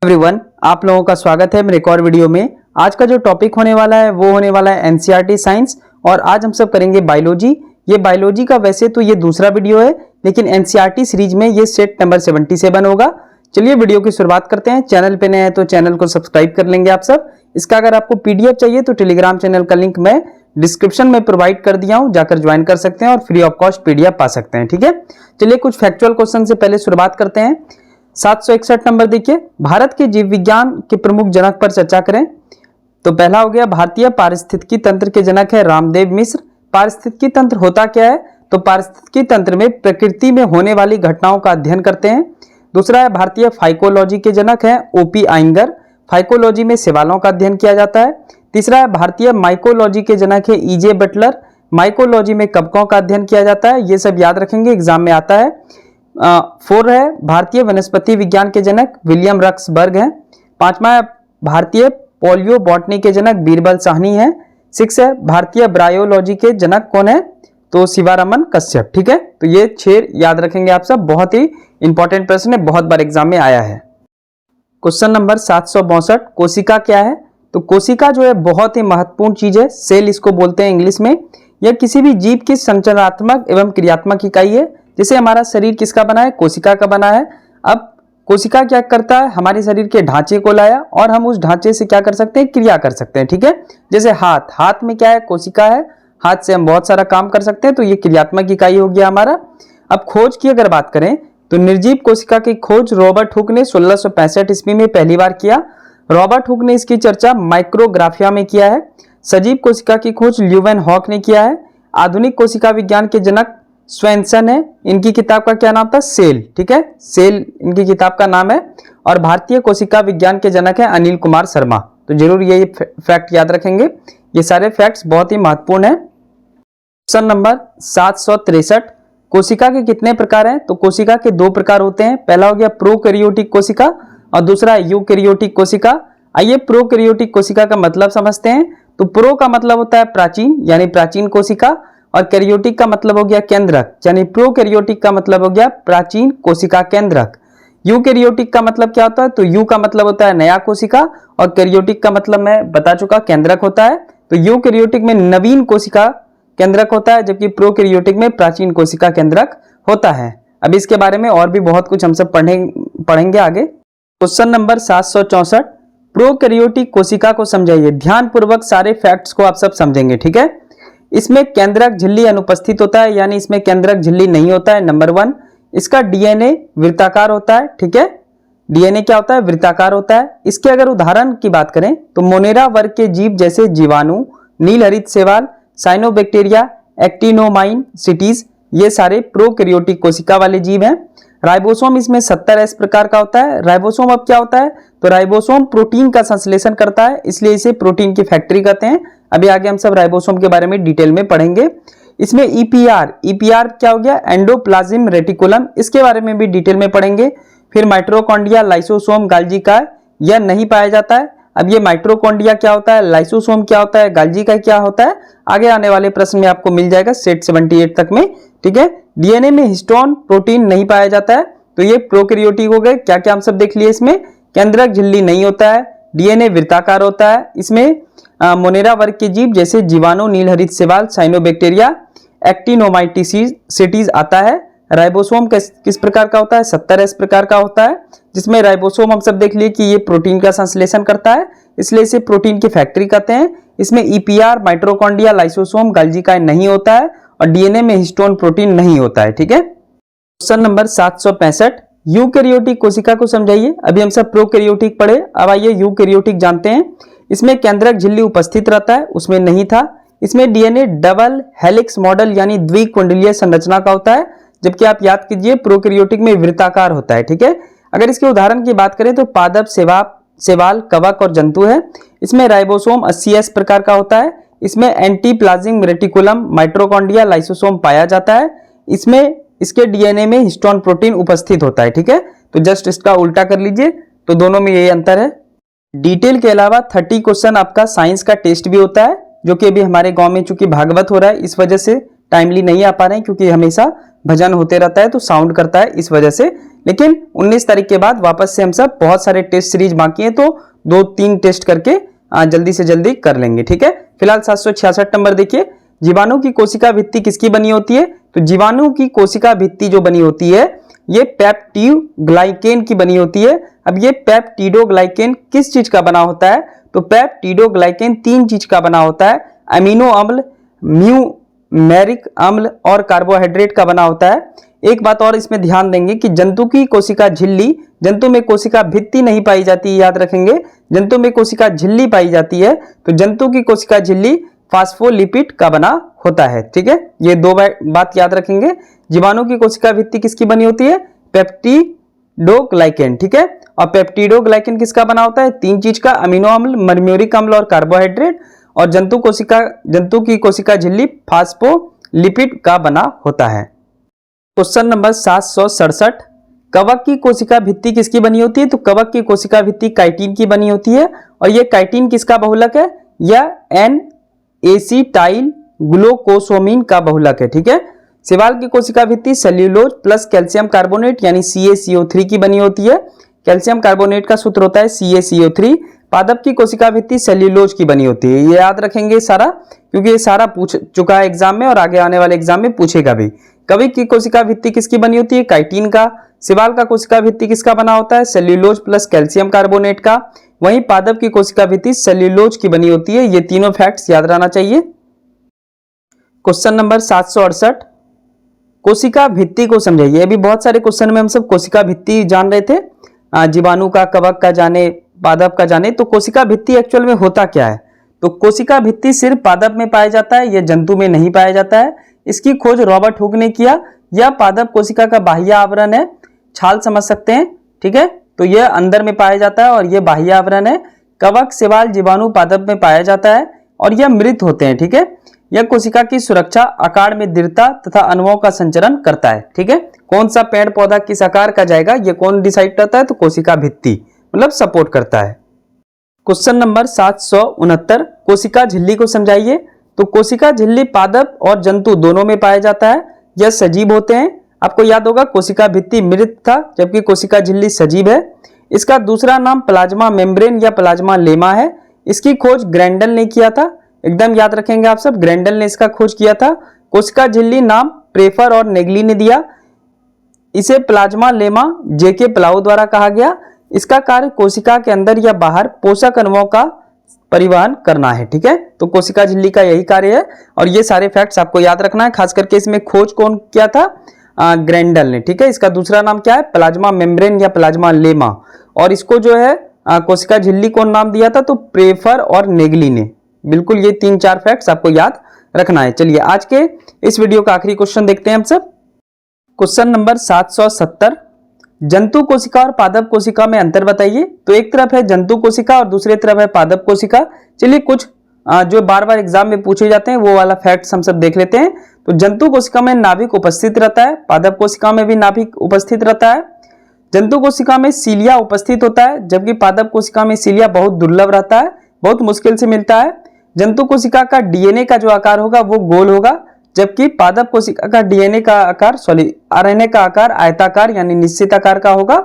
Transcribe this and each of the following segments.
Everyone, आप लोगों का स्वागत है मेरे एक और वीडियो में। आज का जो टॉपिक होने वाला है वो होने वाला है एनसीईआरटी साइंस और आज हम सब करेंगे बायोलॉजी। ये बायोलॉजी का वैसे तो ये दूसरा वीडियो है, लेकिन एनसीईआरटी सीरीज में ये सेट नंबर 77 होगा। चलिए वीडियो की शुरुआत करते हैं। चैनल पे नए हैं तो चैनल को सब्सक्राइब कर लेंगे आप सब। इसका अगर आपको पीडीएफ चाहिए तो टेलीग्राम चैनल का लिंक मैं डिस्क्रिप्शन में प्रोवाइड कर दिया हूं, जाकर ज्वाइन कर सकते हैं और फ्री ऑफ कॉस्ट पीडीएफ पा सकते हैं। ठीक है, चलिए कुछ फैक्चुअल क्वेश्चन से पहले शुरुआत करते हैं। 761 नंबर देखिए, भारत के जीव विज्ञान के प्रमुख जनक पर चर्चा करें। तो पहला हो गया, भारतीय पारिस्थितिकी तंत्र के जनक है रामदेव मिश्र। पारिस्थितिकी तंत्र होता क्या है? तो पारिस्थितिकी तंत्र में प्रकृति में होने वाली घटनाओं का अध्ययन करते हैं। दूसरा है, भारतीय फाइकोलॉजी के जनक है ओपी आइंगर। फाइकोलॉजी में सवालों का अध्ययन किया जाता है। तीसरा है, भारतीय माइकोलॉजी के जनक है ईजे बटलर। माइकोलॉजी में कवकों का अध्ययन किया जाता है। ये सब याद रखेंगे, एग्जाम में आता है। 4 है, भारतीय वनस्पति विज्ञान के जनक विलियम रक्सबर्ग हैं। 5वां है, भारतीय पोलियो बॉटनी के जनक बीरबल साहनी है। 6 है, भारतीय ब्रायोलॉजी के जनक कौन है? तो शिवारमन कश्यप। ठीक है, तो ये 6 याद रखेंगे आप सब। बहुत ही इंपॉर्टेंट प्रश्न है, बहुत बार एग्जाम में आया है। क्वेश्चन नंबर 762, कोशिका क्या है? तो कोशिका जो है बहुत ही महत्वपूर्ण चीज है। सेल इसको बोलते हैं इंग्लिश में। यह किसी भी जीव की संरचनात्मक एवं क्रियात्मक इकाई है। जैसे हमारा शरीर किसका बना है? कोशिका का बना है। अब कोशिका क्या करता है? हमारे शरीर के ढांचे को लाया और हम उस ढांचे से क्या कर सकते हैं? क्रिया कर सकते हैं। ठीक है, जैसे हाथ में क्या है? कोशिका है। हाथ से हम बहुत सारा काम कर सकते हैं, तो ये क्रियात्मक इकाई हो गया हमारा। अब खोज की अगर बात करें तो निर्जीव कोशिका की खोज रॉबर्ट हुक ने 1665 ईस्वी में पहली बार किया। रॉबर्ट हुक ने इसकी चर्चा माइक्रोग्राफिया में किया है। सजीव कोशिका की खोज ल्यूवेनहॉक ने किया है। आधुनिक कोशिका विज्ञान के जनक स्वेंसन है। इनकी किताब का क्या नाम था? सेल। ठीक है, सेल इनकी किताब का नाम है। और भारतीय कोशिका विज्ञान के जनक है अनिल कुमार शर्मा। तो जरूर ये फैक्ट याद रखेंगे, ये सारे फैक्ट्स बहुत ही महत्वपूर्ण है। क्वेश्चन नंबर 763, कोशिका के कितने प्रकार हैं? तो कोशिका के 2 प्रकार होते हैं। पहला हो गया प्रोकैरियोटिक कोशिका और दूसरा है यूकैरियोटिक कोशिका। आइए प्रोकैरियोटिक कोशिका का मतलब समझते हैं। तो प्रो का मतलब होता है प्राचीन, यानी प्राचीन कोशिका, और कैरियोटिक का मतलब हो गया केंद्रक, यानी प्रोकैरियोटिक का मतलब हो गया प्राचीन कोशिका केंद्रक। यूकैरियोटिक का मतलब क्या होता है? तो यू का मतलब होता है नया कोशिका और कैरियोटिक का मतलब मैं बता चुका, केंद्रक होता है। तो यूकैरियोटिक में नवीन कोशिका केंद्रक होता है, जबकि प्रोकैरियोटिक में प्राचीन कोशिका केंद्रक होता है। अब इसके बारे में और भी बहुत कुछ हम सब पढ़ेंगे आगे। क्वेश्चन नंबर 764, प्रोकैरियोटिक कोशिका को समझाइए। ध्यानपूर्वक सारे फैक्ट्स को आप सब समझेंगे। ठीक है, इसमें केंद्रक झिल्ली अनुपस्थित होता है, यानी इसमें केंद्रक झिल्ली नहीं होता है। नंबर 1, इसका डीएनए वृत्ताकार होता है। ठीक है, डीएनए क्या होता है? वृत्ताकार होता है। इसके अगर उदाहरण की बात करें तो मोनेरा वर्ग के जीव जैसे जीवाणु, नीलहरित शैवाल, साइनोबैक्टीरिया, एक्टिनोमाइसीटीज, ये सारे प्रोकैरियोटिक कोशिका वाले जीव हैं। राइबोसोम इसमें 70S प्रकार का होता है। राइबोसोम अब क्या होता है? तो राइबोसोम प्रोटीन का संश्लेषण करता है, इसलिए इसे प्रोटीन की फैक्ट्री कहते हैं। अभी आगे हम सब राइबोसोम के बारे में डिटेल में पढ़ेंगे। इसमें ईपीआर क्या हो गया? एंडोप्लाज्म रेटिकुलम, इसके बारे में भी डिटेल में पढ़ेंगे। फिर माइटोकॉन्ड्रिया, लाइसोसोम, गाल्जी का यह नहीं पाया जाता है। अब ये माइटोकॉन्ड्रिया क्या होता है, लाइसोसोम क्या होता है, गाल्जी का क्या होता है, आगे आने वाले प्रश्न में आपको मिल जाएगा सेट 78 तक में। ठीक है, डीएनए में हिस्टोन प्रोटीन नहीं पाया जाता है। तो ये प्रोकैरियोटिक हो गए। क्या क्या हम सब देख लिए इसमें? केंद्रक झिल्ली नहीं होता है, डीएनए वृत्ताकार होता है, इसमें मोनेरा वर्ग के जीव जैसे जीवाणु, नीलहरित शैवाल, साइनोबैक्टीरिया, एक्टिनोमाइसीटीज आता है। राइबोसोम किस प्रकार का होता है? 70S प्रकार का होता है, जिसमें राइबोसोम हम सब देख लिए कि ये प्रोटीन का संश्लेषण करता है, इसलिए इसे प्रोटीन की फैक्ट्री कहते हैं। इसमें ईपीआर, माइटोकॉन्ड्रिया, लाइसोसोम, गाल्जी का नहीं होता है और डीएनए में हिस्टोन प्रोटीन नहीं होता है। ठीक है, क्वेश्चन नंबर 765, यूकैरियोटिक कोशिका को समझाइए। अभी हम सब प्रोकैरियोटिक पढ़े, अब आइए यूकैरियोटिक जानते हैं। इसमें केंद्रक झिल्ली उपस्थित रहता है, उसमें नहीं था। इसमें डीएनए डबल हेलिक्स मॉडल यानी द्विकुंडलीय संरचना का होता है, जबकि आप याद कीजिए प्रोकैरियोटिक में वृत्ताकार होता है। ठीक है, अगर इसके उदाहरण की बात करें तो पादप, शैवाल, कवक और जंतु है। इसमें राइबोसोम 80S प्रकार का होता है। इसमें एंटीप्लाज्म रेटिकुलम, माइटोकॉन्ड्रिया, लाइसोसोम पाया जाता है। इसमें इसके डीएनए में हिस्टोन प्रोटीन उपस्थित होता है। ठीक है, तो जस्ट इसका उल्टा कर लीजिए, तो दोनों में यही अंतर है। डिटेल के अलावा 30 क्वेश्चन आपका साइंस का टेस्ट भी होता है, जो कि अभी हमारे गांव में चूंकि भागवत हो रहा है, इस वजह से टाइमली नहीं आ पा रहे हैं, क्योंकि हमेशा भजन होते रहता है तो साउंड करता है, इस वजह से लेकिन 19 तारीख के बाद वापस से हम सब बहुत सारे टेस्ट सीरीज बाकी है, तो 2-3 टेस्ट करके जल्दी से जल्दी कर लेंगे। ठीक है, फिलहाल 766 नंबर देखिए, जीवाणु की कोशिका भित्ति किसकी बनी होती है? तो जीवाणु की कोशिका भित्ति जो बनी होती है ये पेप्टिडोग्लाइकेन की बनी होती है। अब ये पेप्टिडोग्लाइकेन किस चीज का बना होता है? तो पेप्टिडोग्लाइकेन 3 चीज का बना होता है, अमीनो अम्ल, म्यूमेरिक अम्ल और कार्बोहाइड्रेट का बना होता है। एक बात और इसमें ध्यान देंगे कि जंतु की कोशिका झिल्ली, जंतु में कोशिका भित्ति नहीं पाई जाती, याद रखेंगे, जंतु में कोशिका झिल्ली पाई जाती है। तो जंतु की कोशिका झिल्ली फास्फोलिपिड का बना होता है। ठीक है, ये 2 बात याद रखेंगे। जीवाणु की कोशिका भित्ति किसकी बनी होती है? पेप्टिडोग्लाइकेन। ठीक है, और पेप्टिडोग्लाइकेन किसका बना होता है? 3 चीज का, अमीनो अम्ल, मर्म्यूरिक अम्ल और कार्बोहाइड्रेट। और जंतु की कोशिका झिल्ली फास्फोलिपिड का बना होता है। क्वेश्चन नंबर 767, कवक की कोशिका भित्ति किसकी बनी होती है? तो कवक की कोशिका भित्ति काइटिन की बनी होती है। और ये काइटिन किसका बहुलक है? यह एन एसिटाइल ग्लूकोसामिन का बहुलक है। ठीक है, शैवाल की कोशिका भित्ति सेल्यूलोज प्लस कैल्शियम कार्बोनेट यानी CaCO3 की बनी होती है। कैल्शियम कार्बोनेट का सूत्र होता है CaCO3। पादप की कोशिका भित्ति सेल्यूलोज की बनी होती है। ये याद रखेंगे सारा, क्योंकि ये सारा पूछ चुका है एग्जाम में और आगे आने वाले एग्जाम में पूछेगा भी। कवक की कोशिका भित्ति किसकी बनी होती है? काइटिन का। शैवाल का कोशिका भित्ति किसका बना होता है? सेल्यूलोज प्लस कैल्शियम कार्बोनेट का। वहीं पादप की कोशिका भित्ति सेल्यूलोज की बनी होती है। ये तीनों फैक्ट्स याद रहना चाहिए। क्वेश्चन नंबर 768, कोशिका भित्ति को समझाइए। अभी बहुत सारे क्वेश्चन में हम सब कोशिका भित्ति जान रहे थे, जीवाणु का, कवक का जाने, पादप का जाने। तो कोशिका भित्ति एक्चुअल में होता क्या है? तो कोशिका भित्ति सिर्फ पादप में पाया जाता है, यह जंतु में नहीं पाया जाता है। इसकी खोज रॉबर्ट हुक ने किया। यह पादप कोशिका का बाह्य आवरण है, छाल समझ सकते हैं। ठीक है, तो यह अंदर में पाया जाता है और यह बाह्य आवरण है। कवक, शैवाल, जीवाणु पादप में पाया जाता है और यह मृत होते हैं। ठीक है, यह कोशिका की सुरक्षा, आकार में दृढ़ता तथा अणुओं का संचरण करता है। ठीक है, कौन सा पेड़ पौधा किस आकार का जाएगा यह कौन डिसाइड करता है? तो कोशिका भित्ति, मतलब सपोर्ट करता है। क्वेश्चन नंबर 769, कोशिका झिल्ली को समझाइए। तो कोशिका झिल्ली पादप और जंतु दोनों में पाया जाता है। यह सजीव होते हैं। आपको याद होगा कोशिका भित्ति मृत था, जबकि कोशिका झिल्ली सजीव है। इसका दूसरा नाम प्लाज्मा मेम्ब्रेन या प्लाज्मा लेमा है। इसकी खोज ग्रैंडल ने किया था, एकदम याद रखेंगे आप सब, ग्रैंडल ने इसका खोज किया था। कोशिका झिल्ली नाम प्रेफर और नेगली ने दिया। इसे प्लाज्मा लेमा जेके प्लाउ द्वारा कहा गया। इसका कार्य कोशिका के अंदर या बाहर पोषक अणुओं का परिवहन करना है। ठीक है, तो कोशिका झिल्ली का यही कार्य है और ये सारे फैक्ट्स आपको याद रखना है। खास करके इसमें खोज कौन किया था? ग्रैंडल ने। ठीक है, इसका दूसरा नाम क्या है? प्लाज्मा मेम्ब्रेन या प्लाज्मा लेमा। और इसको जो है कोशिका झिल्ली कौन नाम दिया था? तो प्रेफर और नेगली ने। बिल्कुल, ये 3-4 फैक्ट्स आपको याद रखना है। चलिए आज के इस वीडियो का आखिरी क्वेश्चन देखते हैं हम सब। क्वेश्चन नंबर 770, जंतु कोशिका और पादप कोशिका में अंतर बताइए। तो एक तरफ है जंतु कोशिका और दूसरे तरफ है पादप कोशिका। चलिए कुछ जो बार बार एग्जाम में पूछे जाते हैं वो वाला फैक्ट्स हम सब देख लेते हैं। तो जंतु कोशिका में नाभिक उपस्थित रहता है, पादप कोशिका में भी नाभिक उपस्थित रहता है। जंतु कोशिका में सीलिया उपस्थित होता है, जबकि पादप कोशिका में सीलिया बहुत दुर्लभ रहता है, बहुत मुश्किल से मिलता है। जंतु कोशिका का डीएनए का जो आकार होगा वो गोल होगा, जबकि पादप कोशिका का डीएनए का आकार आरएनए का आकार आयताकार यानी निश्चित आकार का होगा।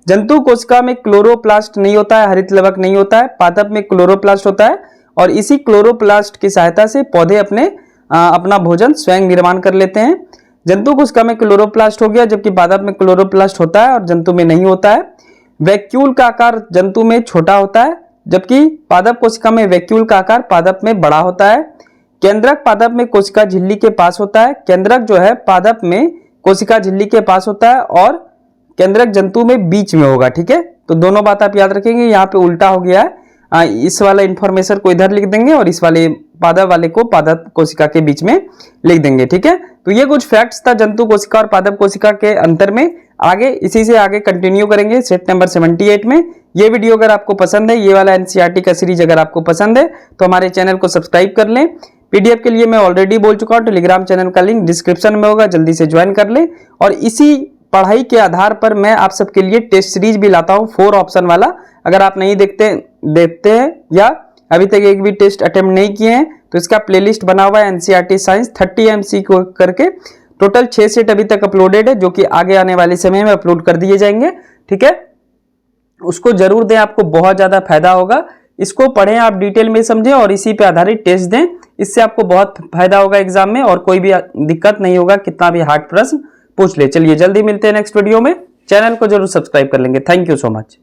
जंतु कोशिका में क्लोरोप्लास्ट नहीं होता है, हरित लवक नहीं होता है। पादप में क्लोरोप्लास्ट होता है और इसी क्लोरोप्लास्ट की सहायता से पौधे अपना भोजन स्वयं निर्माण कर लेते हैं। जंतु कोशिका में क्लोरोप्लास्ट हो गया, जबकि पादप में क्लोरोप्लास्ट होता है और जंतु में नहीं होता है। वैक्यूल का आकार जंतु में छोटा होता है, जबकि पादप कोशिका में वैक्यूल का आकार पादप में बड़ा होता है। केंद्रक पादप में कोशिका झिल्ली के पास होता है। केंद्रक जो है पादप में कोशिका झिल्ली के पास होता है और केंद्रक जंतु में बीच में होगा। ठीक है, तो दोनों बात आप याद रखेंगे। यहाँ पे उल्टा हो गया है, इस वाला इंफॉर्मेशन को इधर लिख देंगे और इस वाले पादप वाले को पादप कोशिका के बीच में लिख देंगे। ठीक है, तो ये कुछ फैक्ट्स था जंतु कोशिका और पादप कोशिका के अंतर में। आगे इसी से आगे कंटिन्यू करेंगे सेट नंबर 78 में। ये वीडियो अगर आपको पसंद है, ये वाला एनसीईआरटी का सीरीज अगर आपको पसंद है तो हमारे चैनल को सब्सक्राइब कर लें। पीडीएफ के लिए मैं ऑलरेडी बोल चुका हूँ, टेलीग्राम चैनल का लिंक डिस्क्रिप्शन में होगा, जल्दी से ज्वाइन कर लें। और इसी पढ़ाई के आधार पर मैं आप सबके लिए टेस्ट सीरीज भी लाता हूँ 4 ऑप्शन वाला। अगर आप नहीं देखते हैं या अभी तक एक भी टेस्ट अटेम्प्ट नहीं किए हैं तो इसका प्लेलिस्ट बना हुआ है एनसीईआरटी साइंस 30 एमसीक्यू करके, टोटल 6 सेट अभी तक अपलोडेड है, जो कि आगे आने वाले समय में अपलोड कर दिए जाएंगे। ठीक है, उसको जरूर दें, आपको बहुत ज्यादा फायदा होगा। इसको पढ़ें, आप डिटेल में समझें और इसी पे आधारित टेस्ट दें। इससे आपको बहुत फायदा होगा एग्जाम में और कोई भी दिक्कत नहीं होगा, कितना भी हार्ड प्रश्न पूछ ले। चलिए जल्दी मिलते हैं नेक्स्ट वीडियो में। चैनल को जरूर सब्सक्राइब कर लेंगे। Thank you so much.